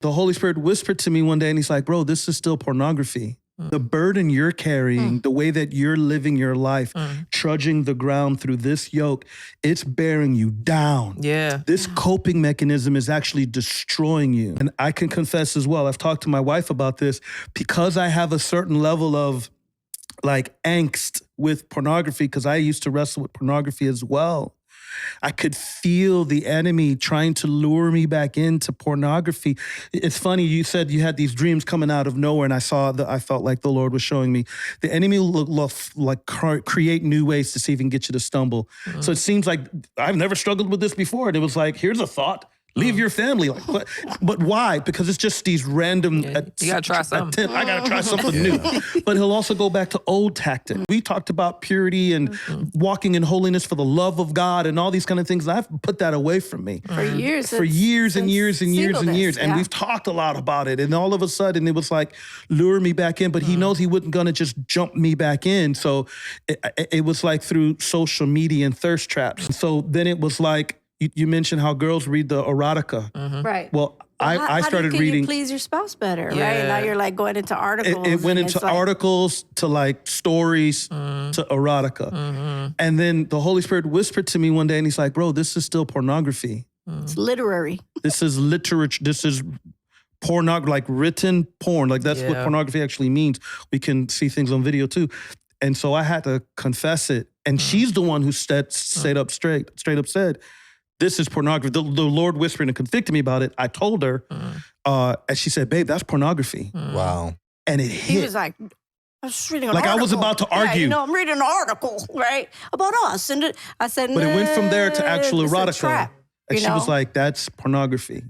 the Holy Spirit whispered to me one day and he's like, bro, this is still pornography. The burden you're carrying, the way that you're living your life, trudging the ground through this yoke, it's bearing you down. Yeah. This coping mechanism is actually destroying you. And I can confess as well, I've talked to my wife about this, because I have a certain level of like angst with pornography, because I used to wrestle with pornography as well. I could feel the enemy trying to lure me back into pornography. It's funny, you said you had these dreams coming out of nowhere, and I felt like the Lord was showing me. The enemy will like create new ways to see if he can get you to stumble. So it seems like I've never struggled with this before. And it was like, here's a thought. Leave your family. Like, but why? Because it's just these random you gotta try something. I gotta try something new. But he'll also go back to old tactics. We talked about purity and walking in holiness for the love of God and all these kind of things. And I've put that away from me. For years. For years and years and years and years. And we've talked a lot about it. And all of a sudden it was like, lure me back in. But he knows he wasn't gonna just jump me back in. So it was like through social media and thirst traps. So then it was like, you mentioned how girls read the erotica. Right. Well, I started reading. You please your spouse better, right? Now you're like going into articles. It went into articles to like stories to erotica. And then the Holy Spirit whispered to me one day and he's like, bro, this is still pornography. It's literary. This is literature. This is pornography, like written porn. Like that's what pornography actually means. We can see things on video too. And so I had to confess it. And she's the one who straight up said, this is pornography. The Lord whispered and convicted me about it. I told her, and she said, babe, that's pornography. Wow. And it hit. He was like, I was reading an article. I was about to argue. Yeah, I'm reading an article, right, about us. And I said, but it went from there to actual it's a erotica. trap, And she was like, that's pornography,